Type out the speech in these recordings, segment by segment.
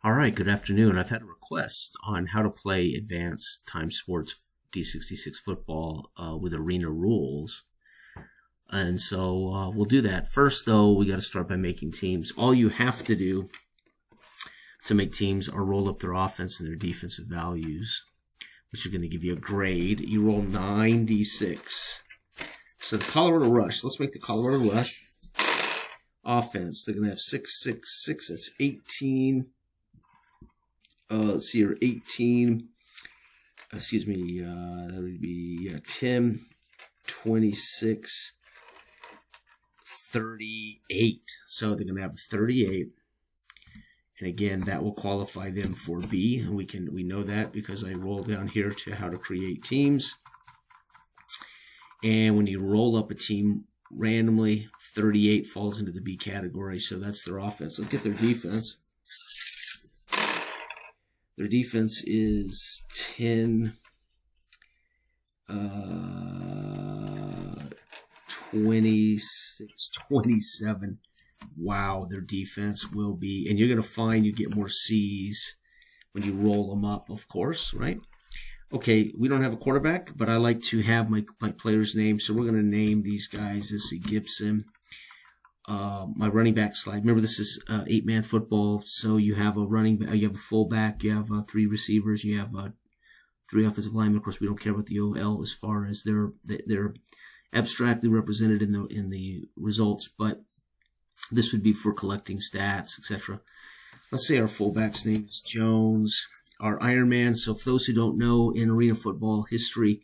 All right, good afternoon. I've had a request on how to play advanced time sports d66 football with arena rules. And so we'll do that. First, though, we got to start by making teams. All you have to do to make teams are roll up their offense and their defensive values, which are going to give you a grade. You roll 9d6. So the Colorado Rush, let's make the Colorado Rush offense. They're going to have 666. That's 18. Let's see here, 18. Excuse me. That would be Tim, 26, 38. So they're going to have 38. And again, that will qualify them for B. And we know that because I roll down here to how to create teams. And when you roll up a team randomly, 38 falls into the B category. So that's their offense. Look at their defense. Their defense is 10, 26, 27. Wow, their defense will be, and you're going to find you get more C's when you roll them up, of course, right? Okay, we don't have a quarterback, but I like to have my players' names, so we're going to name these guys. Let's see, Gibson. My running back slide. Remember, this is 8-man football, so you have a running back, you have a fullback, you have 3 receivers, you have 3 offensive linemen. Of course, we don't care about the OL as far as they're abstractly represented in the results, but this would be for collecting stats, etc. Let's say our fullback's name is Jones. Our Ironman. So, for those who don't know, in arena football history,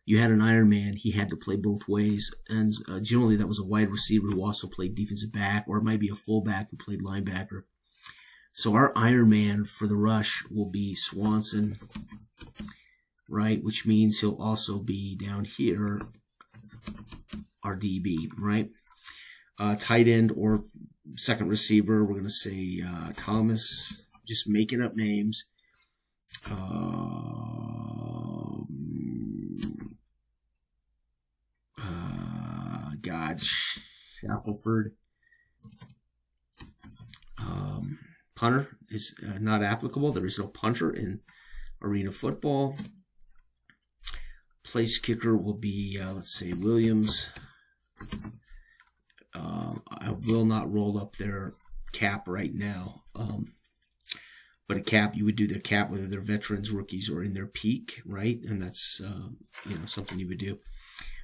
you had an Ironman. He had to play both ways, and generally that was a wide receiver who also played defensive back, or it might be a fullback who played linebacker. So our Ironman for the rush will be Swanson, right? Which means he'll also be down here, our DB, right? Tight end or second receiver, we're going to say Thomas. Just making up names. Shackelford. Punter is not applicable. There is no punter in arena football. Place kicker will be, let's say, Williams. I will not roll up their cap right now. But a cap, you would do their cap whether they're veterans, rookies, or in their peak, right? And that's something you would do.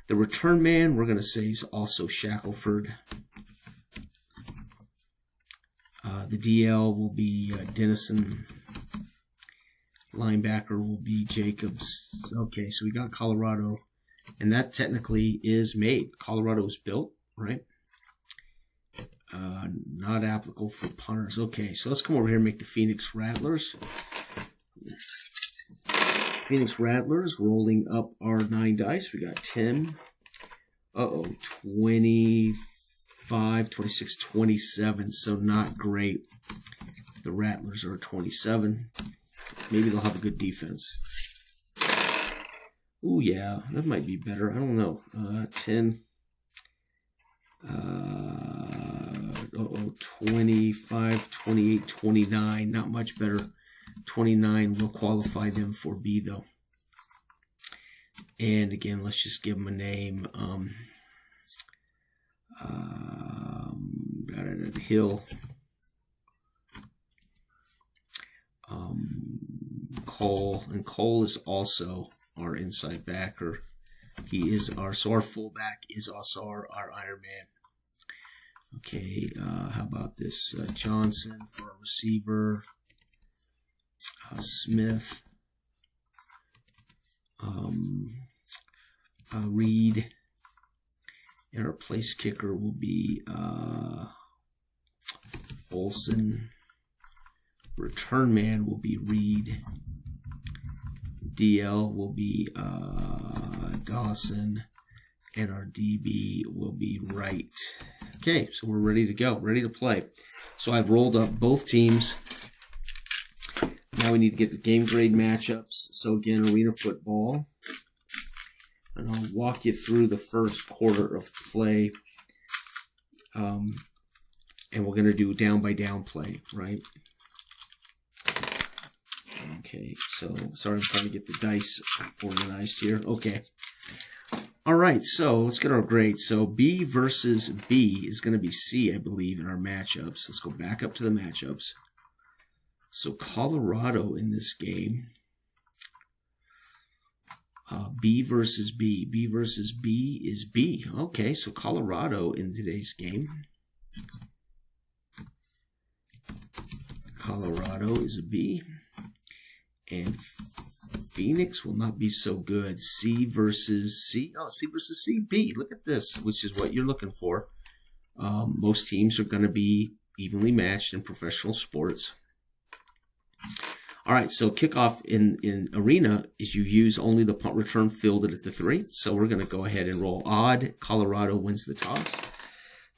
The return man, we're going to say, is also Shackelford. The DL will be Dennison. Linebacker will be Jacobs. Okay, so we got Colorado. And that technically is made. Colorado is built, right? Not applicable for punters. Okay, so let's come over here and make the Phoenix Rattlers. Phoenix Rattlers rolling up our 9 dice. We got 10. 25, 26, 27. So not great. The Rattlers are 27. Maybe they'll have a good defense. Ooh, yeah, that might be better. I don't know. 10. 25, 28, 29. Not much better. 29 will qualify them for B, though. And again, let's just give them a name. Hill. Cole. And Cole is also our inside backer. He is our fullback is also our Iron Man. Okay, how about this? Johnson for a receiver. Smith. Reed. And our place kicker will be Olson. Return man will be Reed. DL will be Dawson. And our DB will be Wright. Okay, so we're ready to go, ready to play. So I've rolled up both teams. Now we need to get the game grade matchups. So again, arena football. And I'll walk you through the first quarter of play. And we're going to do down by down play, right? Okay, so sorry, I'm trying to get the dice organized here. Okay. All right, so let's get our grades. So B versus B is going to be C, I believe, in our matchups. Let's go back up to the matchups. So Colorado in this game. B versus B. B versus B is B. Okay, so Colorado in today's game. Colorado is a B. And Phoenix will not be so good. C versus C. Oh, C versus C. B. Look at this, which is what you're looking for. Most teams are going to be evenly matched in professional sports. All right, so kickoff in Arena is you use only the punt return fielded at the 3. So we're going to go ahead and roll odd. Colorado wins the toss.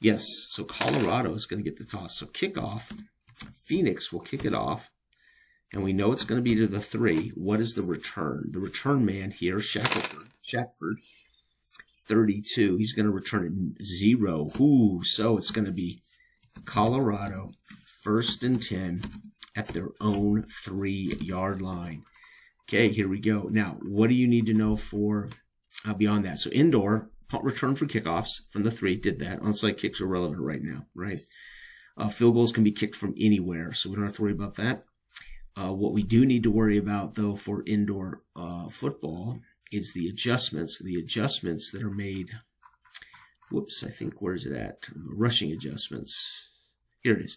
Yes, so Colorado is going to get the toss. So kickoff, Phoenix will kick it off. And we know it's going to be to the 3. What is the return? The return man here, Shackford, 32. He's going to return it 0. Ooh, so it's going to be Colorado, 1st and 10 at their own 3-yard line. Okay, here we go. Now, what do you need to know for beyond that? So indoor, punt return for kickoffs from the 3. Did that. Onside kicks are relevant right now, right? Field goals can be kicked from anywhere, so we don't have to worry about that. What we do need to worry about, though, for indoor football is the adjustments. The adjustments that are made. Whoops, I think, where is it at? Rushing adjustments. Here it is.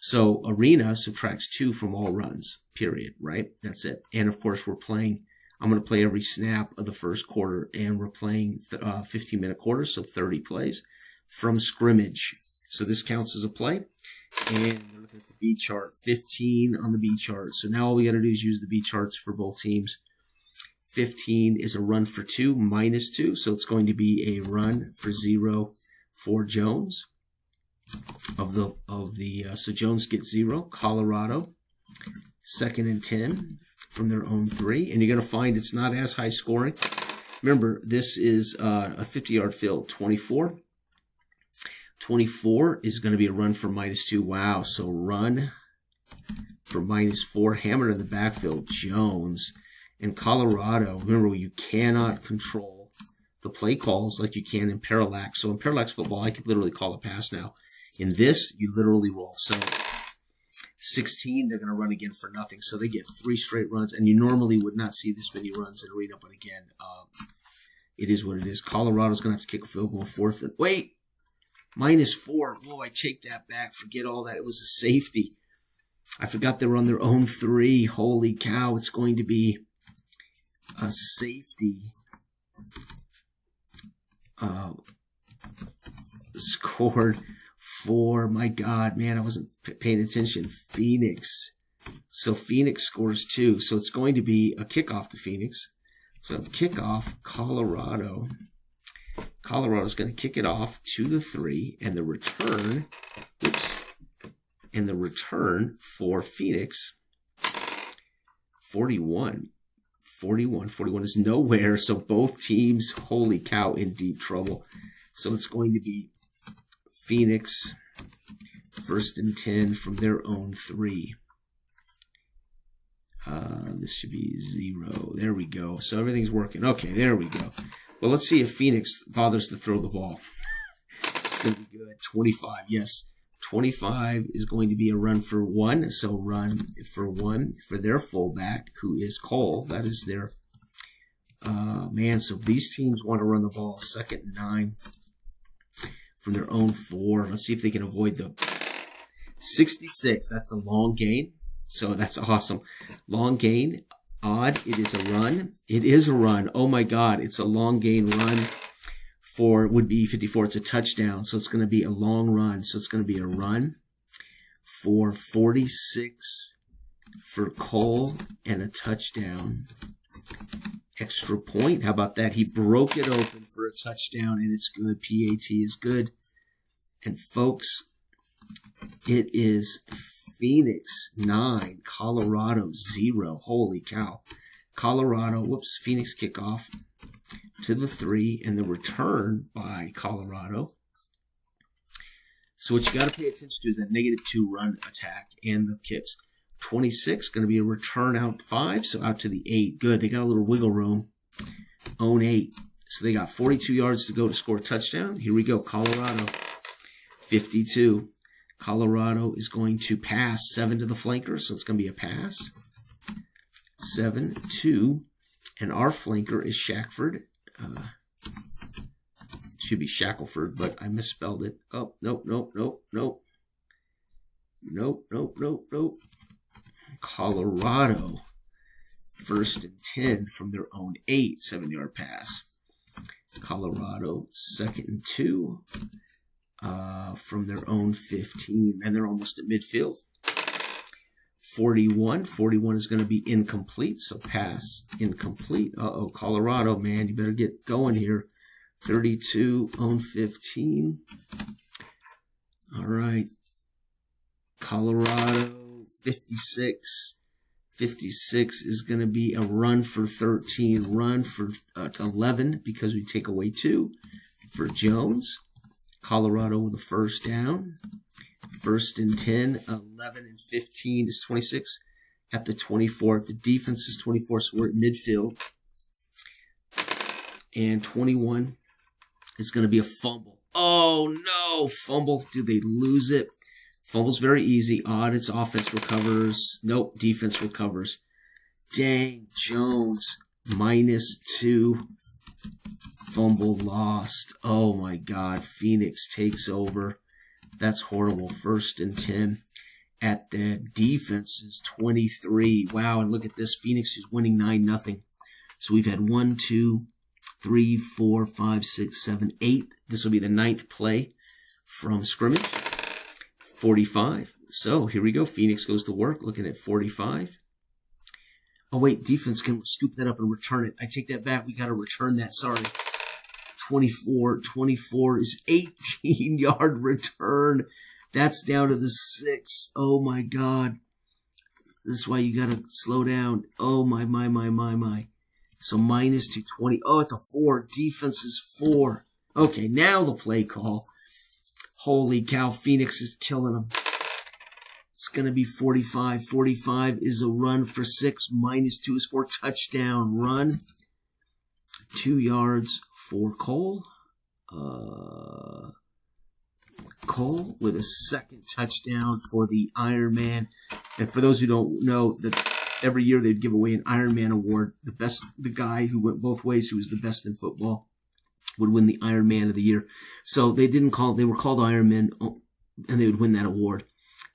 So Arena subtracts 2 from all runs, period, right? That's it. And, of course, we're playing. I'm going to play every snap of the first quarter, and we're playing 15-minute quarters, so 30 plays from scrimmage. So this counts as a play. And we're looking at the B chart, 15 on the B chart. So now all we got to do is use the B charts for both teams. 15 is a run for 2, minus 2. So it's going to be a run for 0 for Jones. So Jones gets 0. Colorado, 2nd and 10 from their own 3. And you're going to find it's not as high scoring. Remember, this is a 50-yard field, 24. 24 is going to be a run for minus 2. Wow. So run for minus 4. Hammered in the backfield. Jones. And Colorado. Remember, you cannot control the play calls like you can in parallax. So in parallax football, I could literally call a pass now. In this, you literally roll. So 16, they're going to run again for nothing. So they get 3 straight runs. And you normally would not see this many runs in Arena. But again, it is what it is. Colorado's going to have to kick a field goal 4th. And wait! Minus 4. Whoa, I take that back. Forget all that. It was a safety. I forgot they were on their own 3. Holy cow. It's going to be a safety. Scored 4. My God, man, I wasn't paying attention. Phoenix. So Phoenix scores 2. So it's going to be a kickoff to Phoenix. So kickoff, Colorado. Colorado's going to kick it off to the 3, and the return, for Phoenix, 41 is nowhere, so both teams, holy cow, in deep trouble. So it's going to be Phoenix, 1st and 10 from their own 3. This should be 0. There we go. So everything's working. Okay, there we go. Well, let's see if Phoenix bothers to throw the ball. It's going to be good. 25, yes. 25 is going to be a run for 1. So run for 1 for their fullback, who is Cole. That is their man. So these teams want to run the ball 2nd and 9 from their own 4. Let's see if they can avoid the 66. That's a long gain. So that's awesome. Long gain. Odd. It is a run. It is a run. Oh my God. It's a long gain run for, would be 54. It's a touchdown. So it's going to be a long run. So it's going to be a run for 46 for Cole and a touchdown. Extra point. How about that? He broke it open for a touchdown and it's good. PAT is good. And folks, it is Phoenix 9, Colorado 0. Holy cow. Colorado, Phoenix kickoff to the 3 and the return by Colorado. So what you got to pay attention to is that -2 run attack and the kicks. 26, going to be a return out 5, so out to the 8. Good, they got a little wiggle room. Own 8. So they got 42 yards to go to score a touchdown. Here we go, Colorado. 52. Colorado is going to pass 7 to the flanker, so it's going to be a pass. 7-2. And our flanker is Shackford. Should be Shackelford, but I misspelled it. Oh, nope. Nope. Colorado. 1st and 10 from their own 8, 7-yard pass. Colorado, 2nd and 2 from their own 15, and they're almost at midfield. 41 is going to be incomplete, so pass incomplete. Colorado, man, you better get going here. 32, own 15. All right. Colorado, 56. 56 is going to be a run for 13, run for 11 because we take away 2 for Jones. Colorado with a 1st down. 1st and 10, 11 and 15 is 26 at the 24. The defense is 24, so we're at midfield. And 21 is going to be a fumble. Oh, no, fumble. Did they lose it? Fumble's very easy. Odd, it's offense recovers. Nope, defense recovers. Dang, Jones, -2. Fumble lost. Oh, my God. Phoenix takes over. That's horrible. 1st and 10 at the defense's 23. Wow, and look at this. Phoenix is winning 9-0. So we've had 1, 2, 3, 4, 5, 6, 7, 8. This will be the 9th play from scrimmage. 45. So here we go. Phoenix goes to work looking at 45. Oh, wait. Defense can scoop that up and return it. I take that back. We got to return that. Sorry. 24. 24 is 18-yard return. That's down to the 6. Oh, my God. This is why you got to slow down. Oh, my. So -2, 20. Oh, at the 4. Defense is 4. Okay, now the play call. Holy cow, Phoenix is killing them. It's going to be 45. 45 is a run for 6. -2 is for touchdown. Run. 2 yards for Cole. Cole with a 2nd touchdown for the Iron Man. And for those who don't know, that every year they'd give away an Iron Man award. The guy who went both ways, who was the best in football, would win the Iron Man of the year. So they were called Iron Men, and they would win that award.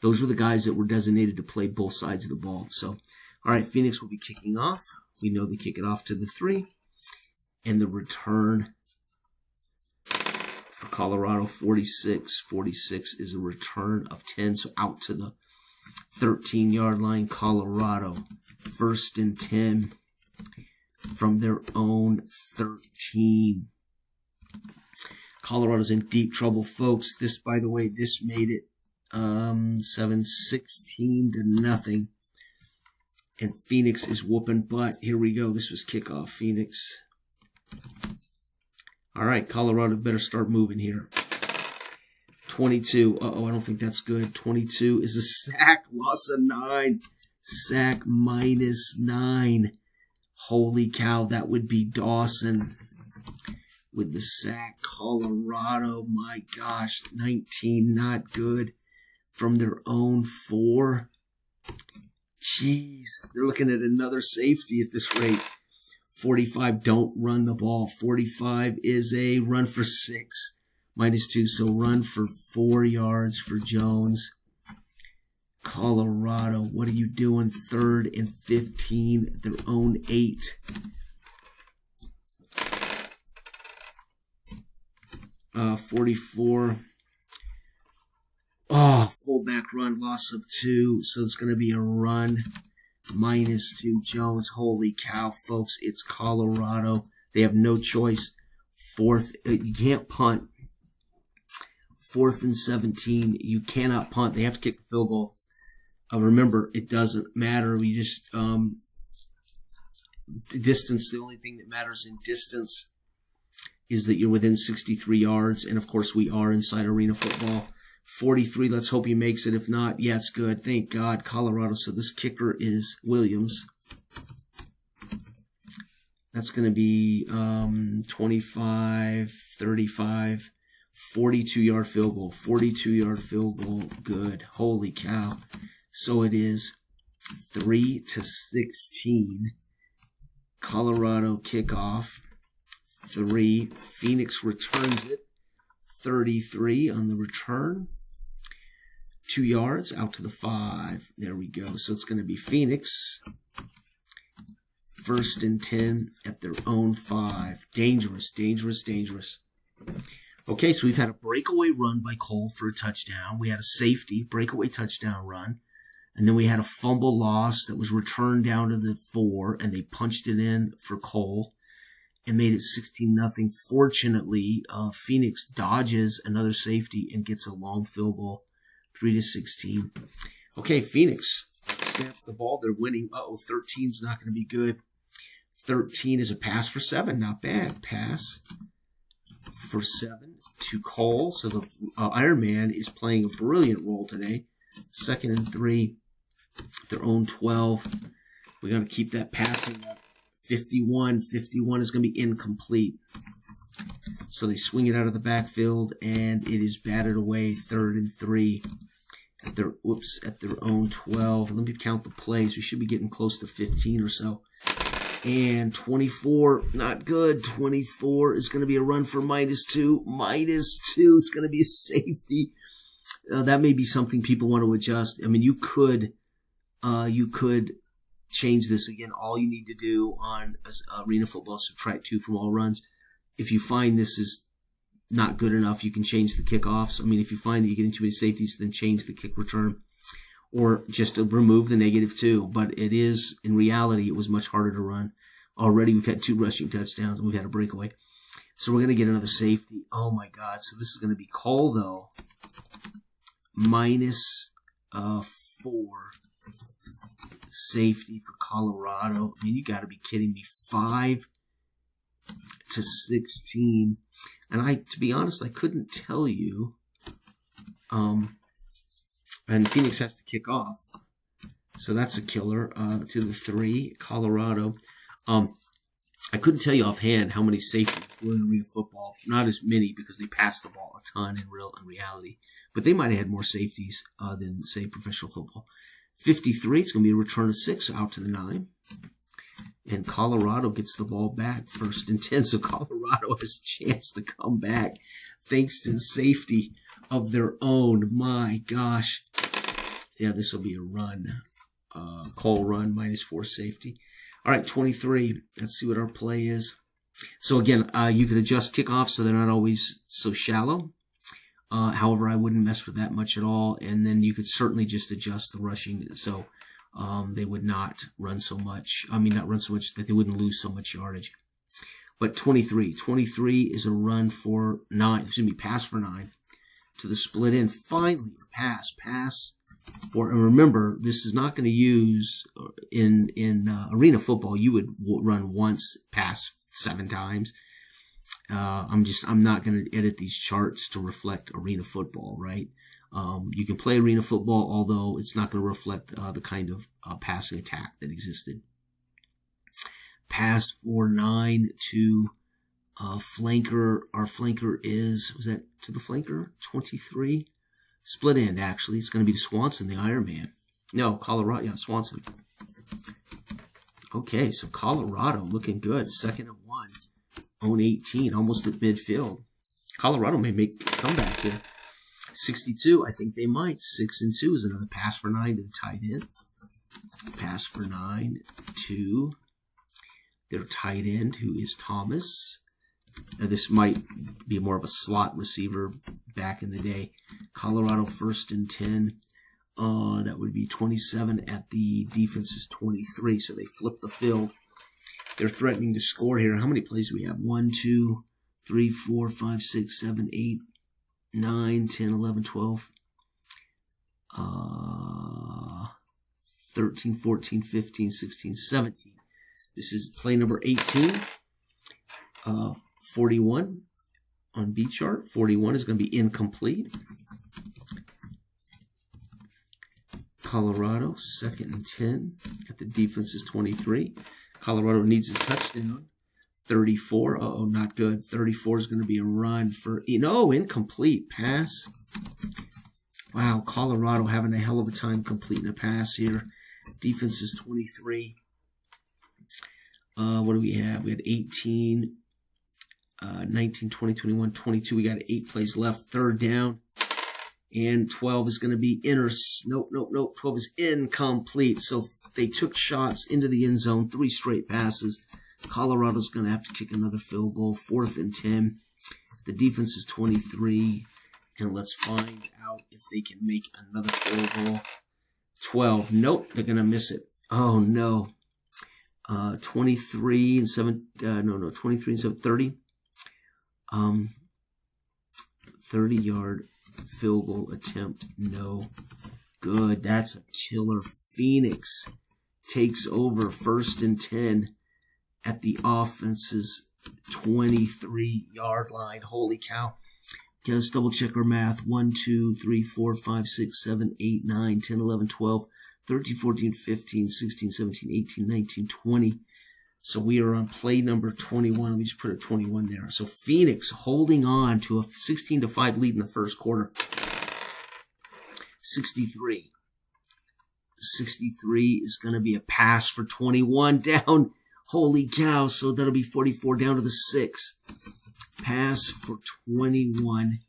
Those were the guys that were designated to play both sides of the ball. So, all right, Phoenix will be kicking off. We know they kick it off to the 3. And the return for Colorado, 46. 46 is a return of 10, so out to the 13-yard line. Colorado, 1st and 10 from their own 13. Colorado's in deep trouble, folks. This, by the way, this made it 16-0. And Phoenix is whooping butt. Here we go. This was kickoff, Phoenix. All right, Colorado better start moving here. 22. Uh-oh, I don't think that's good. 22 is a sack. Loss of 9. Sack -9. Holy cow, that would be Dawson with the sack. Colorado, my gosh, 19, not good. From their own 4. Jeez, they're looking at another safety at this rate. 45, don't run the ball. 45 is a run for 6. -2, so run for 4 yards for Jones. Colorado, what are you doing? 3rd and 15 at their own 8. 44. Oh, fullback run, loss of 2. So it's going to be a run. -2, Jones. Holy cow, folks. It's Colorado. They have no choice. 4th, you can't punt. 4th and 17, you cannot punt. They have to kick the field goal. Remember, it doesn't matter. We just, distance, the only thing that matters in distance is that you're within 63 yards. And of course, we are inside arena football. 43, let's hope he makes it. If not, yeah, it's good. Thank God, Colorado. So this kicker is Williams. That's going to be 25, 35, 42-yard field goal. 42-yard field goal, good. Holy cow. So it is 3-16. Colorado kickoff. 3. Phoenix returns it. 33 on the return. 2 yards out to the 5. There we go. So it's going to be Phoenix. 1st and 10 at their own 5. Dangerous, dangerous, dangerous. Okay, so we've had a breakaway run by Cole for a touchdown. We had a safety, breakaway touchdown run. And then we had a fumble loss that was returned down to the 4, and they punched it in for Cole and made it 16-0. Fortunately, Phoenix dodges another safety and gets a long field goal, 3-16. Okay, Phoenix snaps the ball. They're winning. 13's not going to be good. 13 is a pass for 7. Not bad. Pass for 7 to Cole. So the Iron Man is playing a brilliant role today. 2nd and 3. Their own 12. We're going to keep that passing up. 51. 51 is going to be incomplete. So they swing it out of the backfield, and it is batted away. 3rd and 3 at their own 12. Let me count the plays. We should be getting close to 15 or so. And 24, not good. 24 is going to be a run for -2. -2. It's going to be a safety. That may be something people want to adjust. I mean, you could change this again. All you need to do on arena football, subtract 2 from all runs. If you find this is not good enough, you can change the kickoffs. I mean, if you find that you're getting too many safeties, then change the kick return, or just remove the -2. But it is, in reality, it was much harder to run. Already we've had 2 rushing touchdowns, and we've had a breakaway. So we're going to get another safety. Oh, my God. So this is going to be Cole, though. -4. Safety for Colorado. I mean, you got to be kidding me. 5-16. And to be honest, I couldn't tell you. And Phoenix has to kick off. So that's a killer. To the 3, Colorado. I couldn't tell you offhand how many safeties were in arena football. Not as many, because they passed the ball a ton in reality. But they might have had more safeties than, say, professional football. 53, it's going to be a return of 6 out to the 9. And Colorado gets the ball back, 1st and 10. So Colorado has a chance to come back thanks to the safety of their own. My gosh. Yeah, this will be a run. Cole run, -4 safety. All right, 23. Let's see what our play is. So again, you can adjust kickoffs so they're not always so shallow. However, I wouldn't mess with that much at all. And then you could certainly just adjust the rushing so they would not run so much. I mean, not run so much that they wouldn't lose so much yardage. But 23. 23 is a run for 9. Excuse me, pass for 9 to the split end. Finally, pass for. And remember, this is not going to use in arena football. You would run once, pass 7 times. I'm not going to edit these charts to reflect arena football, right? You can play arena football, although it's not going to reflect the kind of passing attack that existed. Pass for 9 to flanker. Our flanker was that to the flanker? 23. Split end, actually. It's going to be to Swanson, the Iron Man. No, Colorado. Yeah, Swanson. Okay, so Colorado looking good. 2nd and 1. Own 18, almost at midfield. Colorado may make a comeback here. 62, I think they might. 6 and 2 is another pass for 9 to the tight end. Pass for 9 to their tight end, who is Thomas. This might be more of a slot receiver back in the day. Colorado 1st and 10. That would be 27 at the defense's 23, so they flip the field. They're threatening to score here. How many plays do we have? 1, 2, 3, 4, 5, 6, 7, 8, 9, 10, 11, 12, 13, 14, 15, 16, 17. This is play number 18. 41 on B chart. 41 is going to be incomplete. Colorado, 2nd and 10 at the defense's 23. Colorado needs a touchdown. 34. Uh-oh, not good. 34 is going to be a run for, incomplete pass. Wow, Colorado having a hell of a time completing a pass here. Defense is 23. What do we have? We had 18, 19, 20, 21, 22. We got 8 plays left. 3rd down. And 12 is going to be Nope. 12 is incomplete. So they took shots into the end zone. 3 straight passes. Colorado's going to have to kick another field goal. 4th and 10. The defense is 23. And let's find out if they can make another field goal. 12. Nope. They're going to miss it. Oh, no. 23 and 7. 23 and 7. 30. 30-yard field goal attempt. No good. That's a killer. Phoenix takes over 1st and 10 at the offense's 23-yard line. Holy cow. Okay, let's double check our math. 1, 2, 3, 4, 5, 6, 7, 8, 9, 10, 11, 12, 13, 14, 15, 16, 17, 18, 19, 20. So we are on play number 21. Let me just put a 21 there. So Phoenix holding on to a 16-5 lead in the first quarter. 63. 63 is going to be a pass for 21 down. Holy cow. So that'll be 44 down to the 6. Pass for 21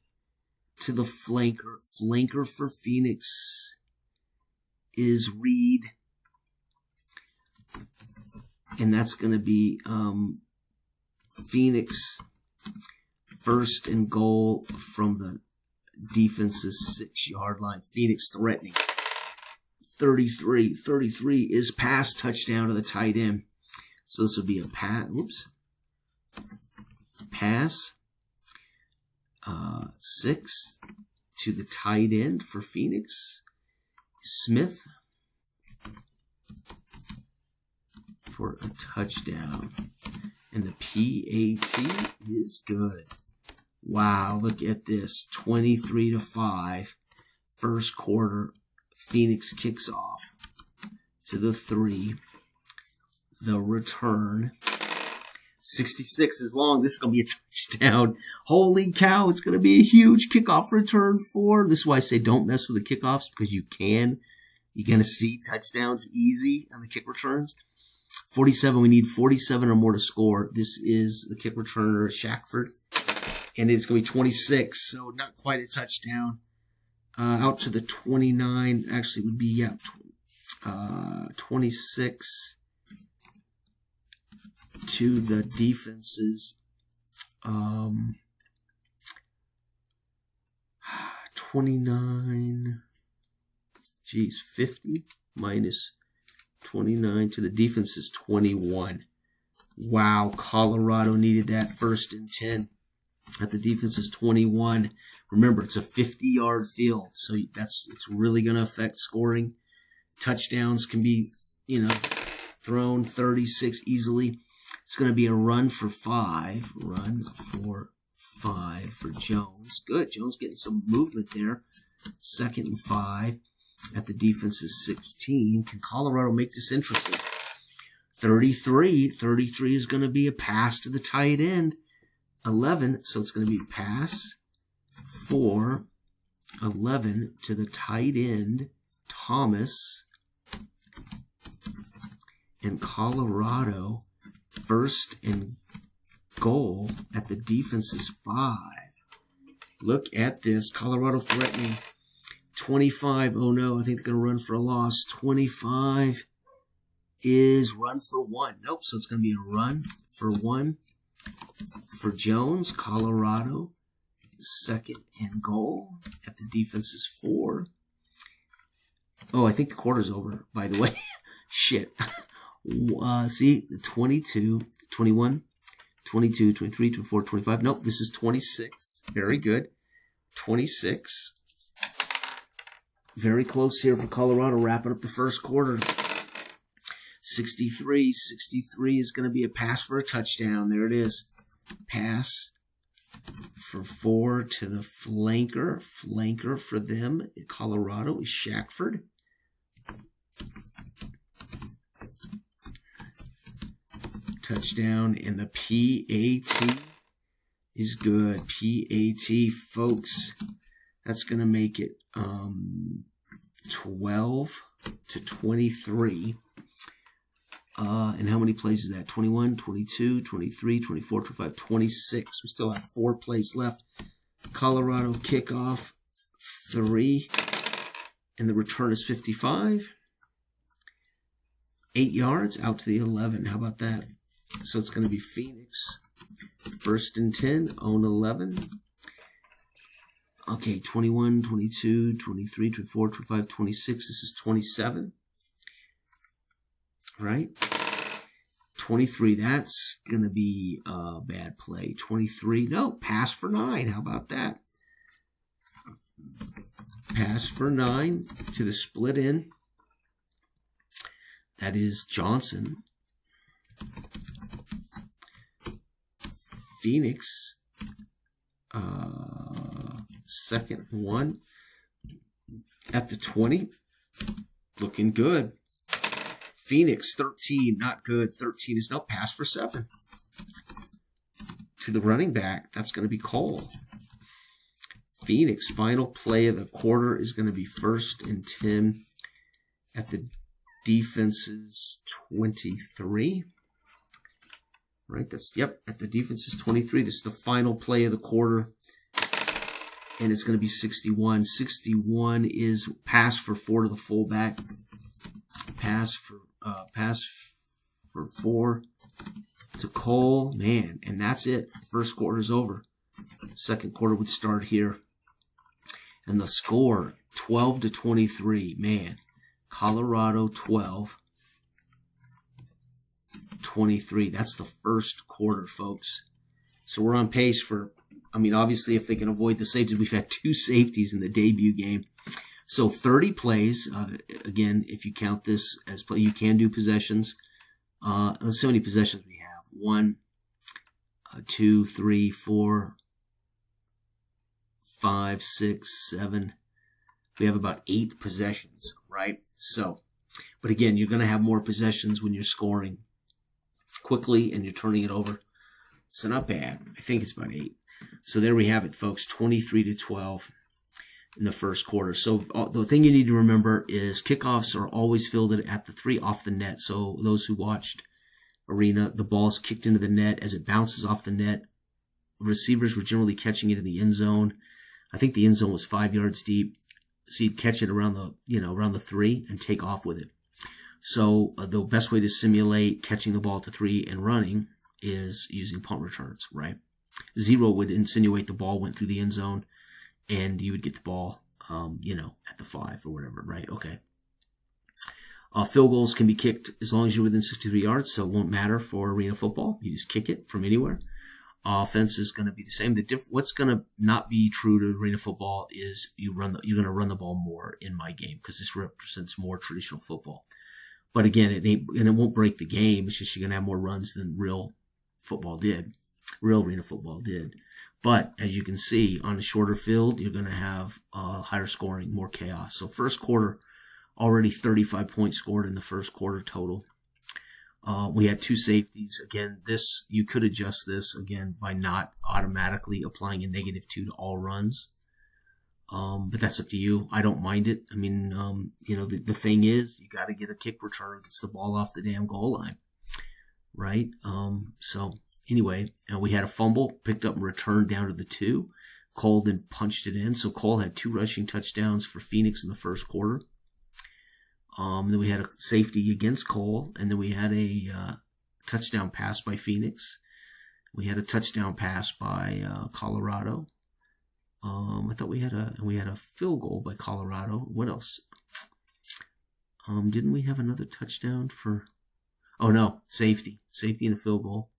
to the flanker. Flanker for Phoenix is Reed. And that's going to be Phoenix 1st and goal from the defense's 6-yard line. Phoenix threatening. 33. 33 is pass touchdown to the tight end. So this will be a pass. Oops. Pass. 6 to the tight end for Phoenix. Smith for a touchdown. And the PAT is good. Wow, look at this. 23-5. First quarter. Phoenix kicks off to the 3. The return. 66 is long. This is going to be a touchdown. Holy cow, it's going to be a huge kickoff return for. This is why I say don't mess with the kickoffs, because you can. You're going to see touchdowns easy on the kick returns. 47, we need 47 or more to score. This is the kick returner, Shackford. And it's going to be 26, so not quite a touchdown. Out to the 29, actually would be, 26 to the defenses. 29, 50 minus 29 to the defense is 21. Wow, Colorado needed that 1st and 10 at the defense is 21. Remember, it's a 50-yard field, so it's really going to affect scoring. Touchdowns can be, thrown 36 easily. It's going to be a run for 5. Run for 5 for Jones. Good. Jones getting some movement there. 2nd and 5 at the defense's 16. Can Colorado make this interesting? 33. 33 is going to be a pass to the tight end. 11. So it's going to be a pass for 11 to the tight end, Thomas. And Colorado 1st and goal at the defense's 5. Look at this. Colorado threatening. 25. Oh no, I think they're going to run for a loss. 25 is run for 1. Nope, so it's going to be a run for 1 for Jones. Colorado 2nd and goal at the defense's 4. Oh, I think the quarter's over, by the way. Shit. See, the 22, 21, 22, 23, 24, 25. Nope, this is 26. Very good. 26. Very close here for Colorado, wrapping up the first quarter. 63. 63 is going to be a pass for a touchdown. There it is. Pass for 4 to the flanker. Flanker for them. Colorado is Shackford. Touchdown, and the PAT is good. PAT, folks. That's going to make it 12 to 23. And how many plays is that? 21, 22, 23, 24, 25, 26. We still have 4 plays left. Colorado kickoff, 3. And the return is 55. 8 yards out to the 11. How about that? So it's going to be Phoenix. First and 10, own 11. Okay, 21, 22, 23, 24, 25, 26. This is 27. Right? 23, that's going to be a bad play. 23, no, pass for 9. How about that? Pass for 9 to the split end. That is Johnson. Phoenix, second one at the 20. Looking good. Phoenix, 13, not good. 13 is no, pass for 7. To the running back, that's going to be Cole. Phoenix, final play of the quarter is going to be first and 10 at the defense's 23. Right, that's, yep, at the defense's 23. This is the final play of the quarter. And it's going to be 61. 61 is pass for 4 to the fullback. Pass for 4 to Cole. Man, and that's it. First quarter's over. Second quarter would start here. And the score, 12 to 23. Man, Colorado 12. 23. That's the first quarter, folks. So we're on pace for, I mean, obviously, if they can avoid the safeties, we've had 2 safeties in the debut game. So 30 plays. Again, if you count this as play, you can do possessions. Let's see how many possessions we have. 1, 2, 3, 4, 5, 6, 7. We have about 8 possessions, right? So, but again, you're going to have more possessions when you're scoring quickly and you're turning it over. So not bad. I think it's about 8. So there we have it, folks. 23 to 12 in the first quarter. So the thing you need to remember is kickoffs are always fielded at the 3 off the net. So those who watched Arena, the ball's kicked into the net. As it bounces off the net, receivers were generally catching it in the end zone. I think the end zone was 5 yards deep. So you'd catch it around the 3 and take off with it. So the best way to simulate catching the ball at the 3 and running is using punt returns, right? 0 would insinuate the ball went through the end zone and you would get the ball, at the 5 or whatever, right? Okay. Field goals can be kicked as long as you're within 63 yards, so it won't matter for arena football. You just kick it from anywhere. Offense is going to be the same. What's going to not be true to arena football is you're going to run the ball more in my game because this represents more traditional football. But again, it won't break the game. It's just you're going to have more runs than real arena football did. But as you can see, on a shorter field, you're going to have higher scoring, more chaos. So first quarter, already 35 points scored in the first quarter total. We had 2 safeties. Again, you could adjust this, again, by not automatically applying a -2 to all runs. But that's up to you. I don't mind it. I mean, the thing is, you got to get a kick return, gets the ball off the damn goal line, right? So anyway, and we had a fumble, picked up and returned down to the 2. Cole then punched it in. So Cole had 2 rushing touchdowns for Phoenix in the first quarter. Then we had a safety against Cole, and then we had a touchdown pass by Phoenix. We had a touchdown pass by Colorado. I thought we had a field goal by Colorado. What else? Didn't we have another touchdown for? Oh no, safety and a field goal,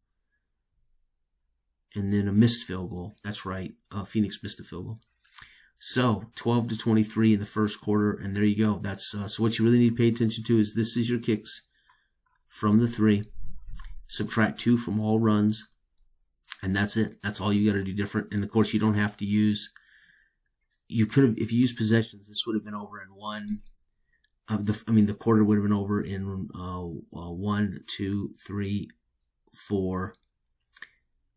and then a missed field goal. That's right. Phoenix missed a field goal. So 12 to 23 in the first quarter, and there you go. That's so what you really need to pay attention to is this is your kicks from the 3. Subtract 2 from all runs. And that's it. That's all you got to do different. And of course, you don't have to use. You could have, if you used possessions, this would have been over in 1. the quarter would have been over in 1, 2, 3, 4,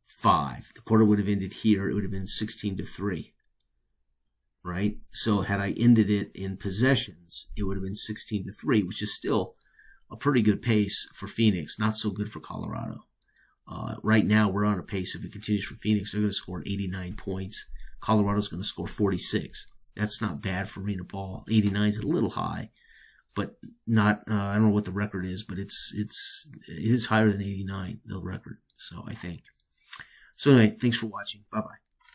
5. The quarter would have ended here. It would have been 16-3, right? So had I ended it in possessions, it would have been 16-3, which is still a pretty good pace for Phoenix. Not so good for Colorado. Right now, we're on a pace. If it continues for Phoenix, they're going to score 89 points. Colorado's going to score 46. That's not bad for arena ball. 89 is a little high, but not. I don't know what the record is, but it is higher than 89, the record. So I think. So anyway, thanks for watching. Bye bye.